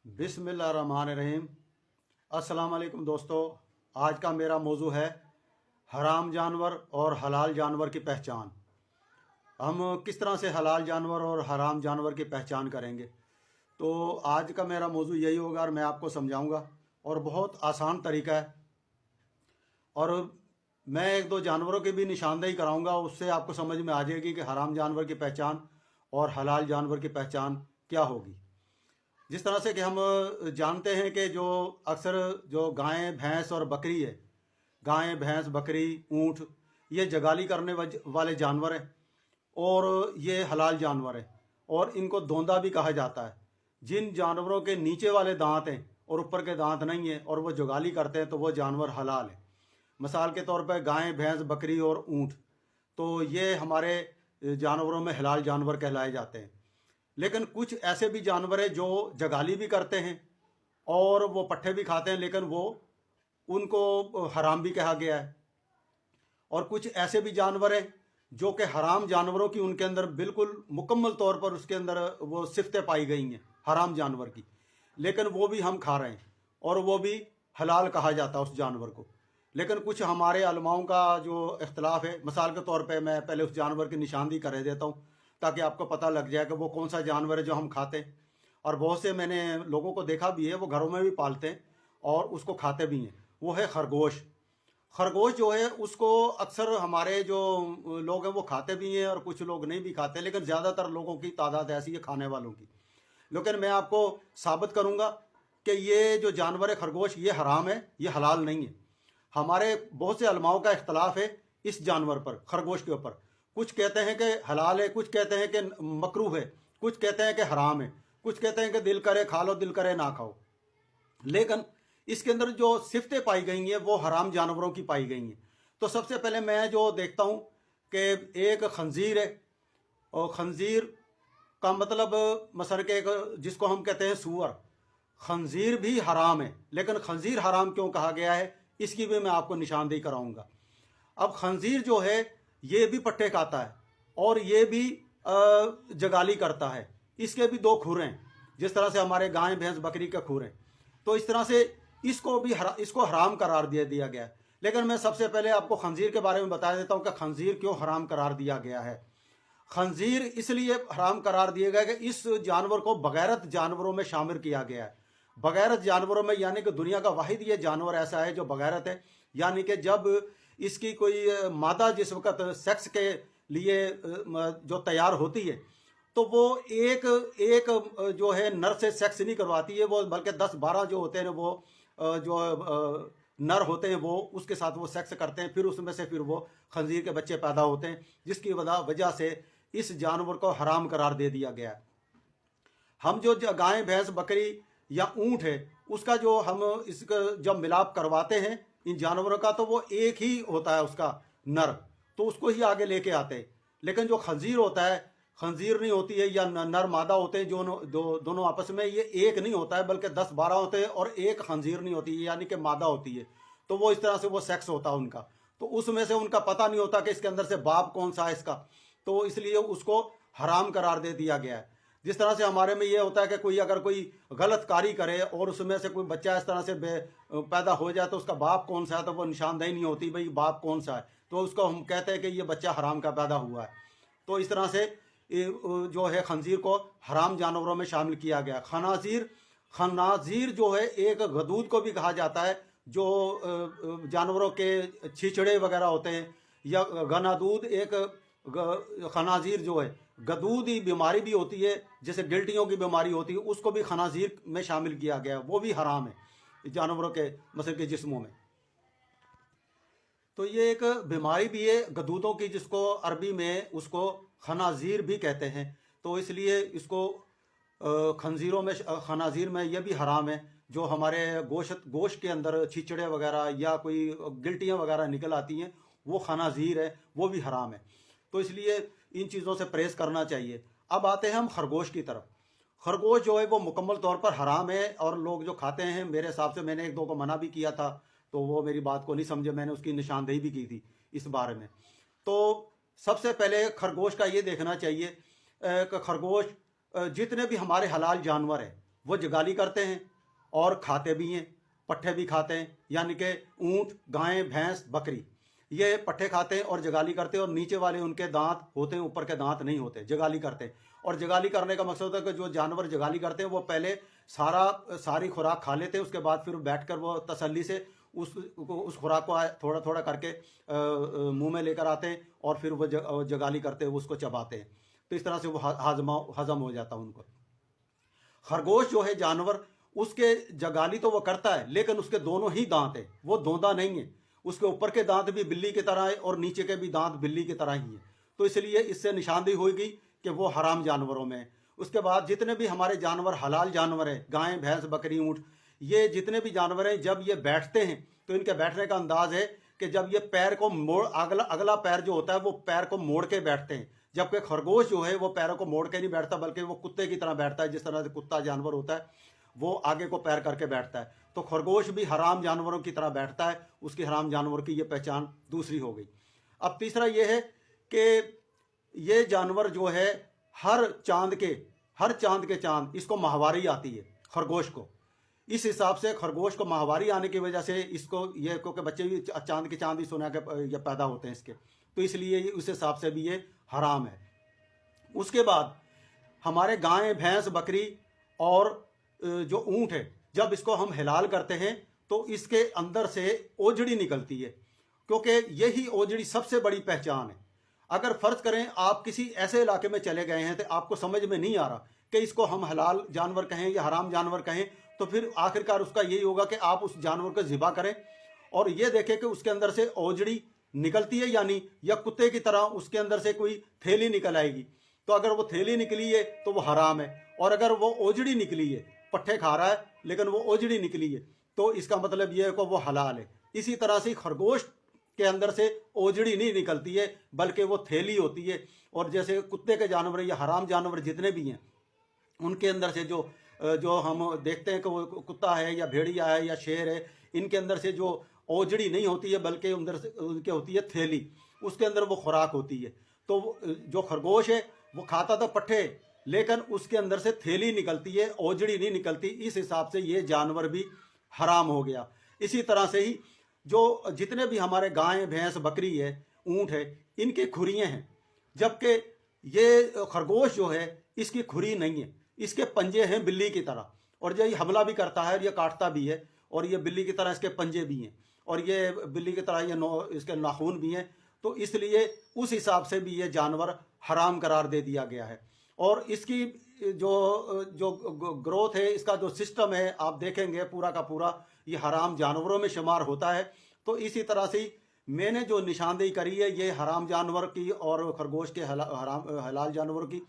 बिस्मिल्लाहिर्रहमानिर्रहीम। अस्सलाम वालेकुम दोस्तों। आज का मेरा मौजू है हराम जानवर और हलाल जानवर की पहचान। हम किस तरह से हलाल जानवर और हराम जानवर की पहचान करेंगे। तो आज का मेरा मौजू यही होगा और मैं आपको समझाऊंगा, और बहुत आसान तरीका है। और मैं एक दो जानवरों की भी निशानदेही कराऊंगा, उससे आपको समझ में आ जाएगी कि हराम जानवर की पहचान और हलाल जानवर की पहचान क्या होगी। जिस तरह से कि हम जानते हैं कि जो अक्सर जो गाय भैंस और बकरी है, गाय भैंस बकरी ऊँट, ये जगाली करने वाले जानवर हैं और ये हलाल जानवर हैं, और इनको दोंदा भी कहा जाता है। जिन जानवरों के नीचे वाले दांत हैं और ऊपर के दांत नहीं हैं और वो जुगाली करते हैं तो वो जानवर हलाल है। मिसाल के तौर पर गाय भैंस बकरी और ऊँट, तो ये हमारे जानवरों में हलाल जानवर कहलाए जाते हैं। लेकिन कुछ ऐसे भी जानवर हैं जो जगाली भी करते हैं और वो पट्ठे भी खाते हैं, लेकिन वो उनको हराम भी कहा गया है। और कुछ ऐसे भी जानवर हैं जो कि हराम जानवरों की उनके अंदर बिल्कुल मुकम्मल तौर पर उसके अंदर वो सिफतें पाई गई हैं हराम जानवर की, लेकिन वो भी हम खा रहे हैं और वो भी हलाल कहा जाता है उस जानवर को। लेकिन कुछ हमारे उलमाओं का जो इख्तलाफ है, मिसाल के तौर पे मैं पहले उस जानवर की निशानदेही कर देता हूँ ताकि आपको पता लग जाए कि वो कौन सा जानवर है जो हम खाते हैं। और बहुत से मैंने लोगों को देखा भी है, वो घरों में भी पालते हैं और उसको खाते भी हैं। वो है खरगोश। खरगोश जो है उसको अक्सर हमारे जो लोग हैं वो खाते भी हैं और कुछ लोग नहीं भी खाते, लेकिन ज़्यादातर लोगों की तादाद ऐसी है खाने वालों की। लेकिन मैं आपको साबित करूंगा कि ये जो जानवर है खरगोश, ये हराम है, ये हलाल नहीं है। हमारे बहुत से उलमाओं का इख्तलाफ है इस जानवर पर, खरगोश के ऊपर। कुछ कहते हैं कि हलाल है, कुछ कहते हैं कि मकरूह है, कुछ कहते हैं कि हराम है, कुछ कहते हैं कि दिल करे खा लो, दिल करे ना खाओ। लेकिन इसके अंदर जो सिफतें पाई गई हैं वो हराम जानवरों की पाई गई हैं। तो सबसे पहले मैं जो देखता हूँ कि एक खंजीर है, और खंजीर का मतलब मसर के जिसको हम कहते हैं सूअर, खंजीर भी हराम है। लेकिन खंजीर हराम क्यों कहा गया है इसकी भी मैं आपको निशानदेही कराऊंगा। अब खंजीर जो है ये भी पट्टे खाता है और ये भी जगाली करता है। इसके भी दो खुर हैं, जिस तरह से हमारे गाय भैंस बकरी के खुर हैं। तो इस तरह से इसको हराम करार दिया गया है। लेकिन मैं सबसे पहले आपको खंजीर के बारे में बता देता हूँ कि खंजीर क्यों हराम करार दिया गया है। खंजीर इसलिए हराम करार दिया गया कि इस जानवर को बगैरत जानवरों में शामिल किया गया है। बगैरत जानवरों में यानी कि दुनिया का वाहिद ये जानवर ऐसा है जो बगैरत है। यानी कि जब इसकी कोई मादा जिस वक्त सेक्स के लिए जो तैयार होती है तो वो एक एक जो है नर से सेक्स नहीं करवाती है, वो बल्कि 10-12 जो होते हैं वो जो नर होते हैं वो उसके साथ वो सेक्स करते हैं, फिर उसमें से फिर वो खंजीर के बच्चे पैदा होते हैं, जिसकी वजह से इस जानवर को हराम करार दे दिया गया है। हम जो गाय भैंस बकरी या ऊँट है उसका जो हम इसका जब मिलाप करवाते हैं इन जानवरों का, तो वो एक ही होता है उसका नर, तो उसको ही आगे लेके आते हैं। लेकिन जो खंजीर होता है, खंजीर नहीं होती है या नर मादा होते हैं जो दोनों आपस में, ये एक नहीं होता है बल्कि 10-12 होते हैं और एक खंजीर नहीं होती है यानी कि मादा होती है। तो वो इस तरह से वो सेक्स होता है उनका, तो उसमें से उनका पता नहीं होता कि इसके अंदर से बाप कौन सा है इसका, तो इसलिए उसको हराम करार दे दिया गया है। जिस तरह से हमारे में ये होता है कि कोई अगर कोई गलत कारी करे और उसमें से कोई बच्चा इस तरह से पैदा हो जाए तो उसका बाप कौन सा है तो वो निशानदेही नहीं होती भाई बाप कौन सा है, तो उसको हम कहते हैं कि ये बच्चा हराम का पैदा हुआ है। तो इस तरह से जो है खंजीर को हराम जानवरों में शामिल किया गया। खनाजीर जो है एक गदूद को भी कहा जाता है, जो जानवरों के छिछड़े वगैरह होते हैं, या गनादूद एक खनाजीर जो है गदूदी बीमारी भी होती है, जैसे गिल्टियों की बीमारी होती है, उसको भी खनाजीर में शामिल किया गया, वो भी हराम है जानवरों के मतलब के जिस्मों में। तो ये एक बीमारी भी है गदूदों की, जिसको अरबी में उसको खनाजीर भी कहते हैं। तो इसलिए इसको खंजीरों में खनाजीर में ये भी हराम है। जो हमारे गोश्त के अंदर छिचड़े वगैरह या कोई गिल्टियाँ वगैरह निकल आती हैं वो खनाजीर है, वो भी हराम है। तो इसलिए इन चीज़ों से परहेज करना चाहिए। अब आते हैं हम खरगोश की तरफ। खरगोश जो है वो मुकम्मल तौर पर हराम है और लोग जो खाते हैं, मेरे हिसाब से मैंने एक दो को मना भी किया था तो वो मेरी बात को नहीं समझे, मैंने उसकी निशानदेही भी की थी इस बारे में। तो सबसे पहले खरगोश का ये देखना चाहिए कि खरगोश जितने भी हमारे हलाल जानवर हैं वो जगाली करते हैं और खाते भी हैं, पट्ठे भी खाते हैं, यानी कि ऊँट, गायें, भैंस, बकरी ये पट्ठे खाते हैं और जगाली करते हैं, और नीचे वाले उनके दांत होते हैं, ऊपर के दांत नहीं होते, जगाली करते हैं। और जगाली करने का मकसद होता है कि जो जानवर जगाली करते हैं वो पहले सारी खुराक खा लेते हैं, उसके बाद फिर बैठकर वो तसल्ली से उस खुराक को थोड़ा थोड़ा करके मुंह में लेकर आते हैं और फिर वो जगाली करते हैं, उसको चबाते हैं। तो इस तरह से वो हजम हो जाता है उनको। खरगोश जो है जानवर, उसके जगाली तो वो करता है लेकिन उसके दोनों ही दांत है, वो धोंदा नहीं है। उसके ऊपर के दांत भी बिल्ली की तरह है और नीचे के भी दांत बिल्ली की तरह ही है। तो इसलिए इससे निशानदेही होगी कि वो हराम जानवरों में है। उसके बाद जितने भी हमारे जानवर हलाल जानवर हैं, गायें, भैंस, बकरी, ऊँट, ये जितने भी जानवर हैं, जब ये बैठते हैं तो इनके बैठने का अंदाज है कि जब ये पैर को मोड़, अगला पैर जो होता है वो पैर को मोड़ के बैठते हैं। जबकि खरगोश जो है वो पैरों को मोड़ के नहीं बैठता, बल्कि वो कुत्ते की तरह बैठता है। जिस तरह से कुत्ता जानवर होता है वो आगे को पैर करके बैठता है, तो खरगोश भी हराम जानवरों की तरह बैठता है। उसकी हराम जानवर की ये पहचान दूसरी हो गई। अब तीसरा ये है कि ये जानवर जो है हर चांद के चांद इसको माहवारी आती है खरगोश को। इस हिसाब से खरगोश को माहवारी आने की वजह से इसको ये, क्योंकि बच्चे भी चांद के चांद ही सुना के ये पैदा होते हैं इसके, तो इसलिए उस हिसाब से भी ये हराम है। उसके बाद हमारे गायें, भैंस, बकरी और जो ऊँट है, जब इसको हम हिलाल करते हैं तो इसके अंदर से ओजड़ी निकलती है, क्योंकि यही ओजड़ी सबसे बड़ी पहचान है। अगर फर्ज करें आप किसी ऐसे इलाके में चले गए हैं तो आपको समझ में नहीं आ रहा कि इसको हम हलाल जानवर कहें या हराम जानवर कहें, तो फिर आखिरकार उसका यही होगा कि आप उस जानवर को ज़िबा करें और ये देखें कि उसके अंदर से ओजड़ी निकलती है या नहीं, या कुत्ते की तरह उसके अंदर से कोई थैली निकल आएगी। तो अगर वो थैली निकली है तो वो हराम है, और अगर वो ओजड़ी निकली है, पट्ठे खा रहा है लेकिन वो ओजड़ी निकली है, तो इसका मतलब ये है कि वो हलाल है। इसी तरह से खरगोश के अंदर से ओजड़ी नहीं निकलती है बल्कि वो थैली होती है। और जैसे कुत्ते के जानवर या हराम जानवर जितने भी हैं, उनके अंदर से जो हम देखते हैं कि वो कुत्ता है या भेड़िया है या शेर है, इनके अंदर से जो ओजड़ी नहीं होती है बल्कि अंदर से उनके होती है थैली, उसके अंदर वो खुराक होती है। तो जो खरगोश है वो खाता तो पट्ठे, लेकिन उसके अंदर से थैली निकलती है, ओजड़ी नहीं निकलती। इस हिसाब से ये जानवर भी हराम हो गया। इसी तरह से ही जो जितने भी हमारे गायें, भैंस, बकरी है, ऊँट है, इनकी खुरियाँ हैं, जबकि ये खरगोश जो है इसकी खुरी नहीं है, इसके पंजे हैं बिल्ली की तरह, और ये हमला भी करता है और ये काटता भी है, और ये बिल्ली की तरह इसके पंजे भी हैं, और ये बिल्ली की तरह ये इसके नाखून भी हैं। तो इसलिए उस हिसाब से भी ये जानवर हराम करार दे दिया गया है। और इसकी जो ग्रोथ है, इसका जो सिस्टम है, आप देखेंगे पूरा का पूरा ये हराम जानवरों में शुमार होता है। तो इसी तरह से मैंने जो निशानदेही करी है ये हराम जानवर की और खरगोश के हलाल जानवर की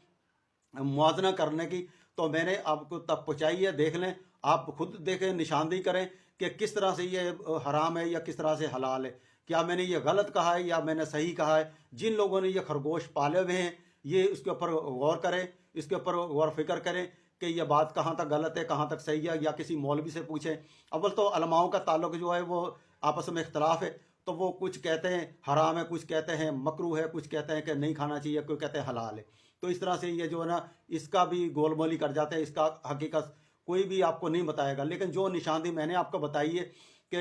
मुआवजा करने की, तो मैंने आपको तक पहुँचाई है। देख लें, आप खुद देखें, निशानदेही करें कि किस तरह से ये हराम है या किस तरह से हलाल है। क्या मैंने ये गलत कहा है या मैंने सही कहा है? जिन लोगों ने ये खरगोश पाले हुए हैं ये इसके ऊपर गौर करें, इसके ऊपर गौर फिक्र करें कि ये बात कहाँ तक गलत है, कहाँ तक सही है, या किसी मौलवी से पूछें। अव्वल तो उलमाओं का ताल्लुक जो है वो आपस में इख्तलाफ है, तो वो कुछ कहते हैं हराम है, कुछ कहते हैं मकरूह है, कुछ कहते हैं कि नहीं खाना चाहिए, कोई कहते हैं हलाल है। तो इस तरह से ये जो है ना, इसका भी गोलमोली कर जाते हैं, इसका हकीकत कोई भी आपको नहीं बताएगा। लेकिन जो निशानदेही मैंने आपको बताई है कि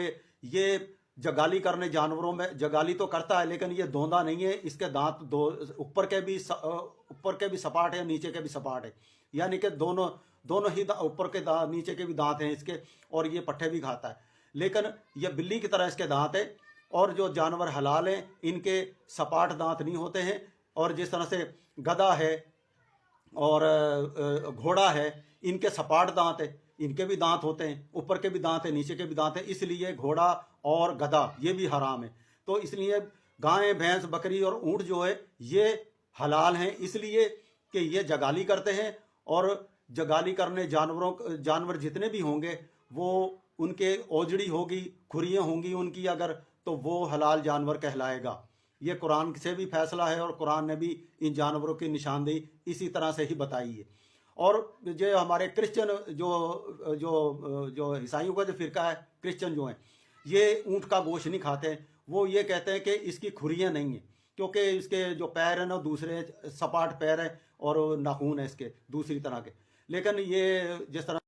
ये जगाली करने जानवरों में, जगाली तो करता है लेकिन ये धोंदा नहीं है, इसके दांत दो ऊपर के भी सपाट है, नीचे के भी सपाट है, यानी कि दोनों ही ऊपर के दांत, नीचे के भी दांत हैं इसके, और ये पट्ठे भी खाता है। लेकिन ये बिल्ली की तरह इसके दांत है। और जो जानवर हलाल हैं इनके सपाट दांत नहीं होते हैं, और जिस तरह से गधा है और घोड़ा है, इनके सपाट दांत है, इनके भी दांत होते हैं, ऊपर के भी दांत है, नीचे के भी दांत है, इसलिए घोड़ा और गधा ये भी हराम है। तो इसलिए गाय, भैंस, बकरी और ऊँट जो है ये हलाल हैं, इसलिए कि ये जगाली करते हैं, और जगाली करने जानवर जितने भी होंगे वो उनके ओजड़ी होगी, खुरियाँ होंगी उनकी अगर, तो वो हलाल जानवर कहलाएगा। ये कुरान से भी फैसला है और कुरान ने भी इन जानवरों की निशानदेही इसी तरह से ही बताई है। और जो हमारे क्रिश्चियन जो ईसाइयों का जो फिरका है, क्रिश्चियन जो हैं, ये ऊँट का गोश्त नहीं खाते। वो ये कहते हैं कि इसकी खुरियाँ नहीं हैं, क्योंकि इसके जो पैर हैं ना दूसरे सपाट पैर हैं और नाखून है इसके दूसरी तरह के। लेकिन ये जिस तरह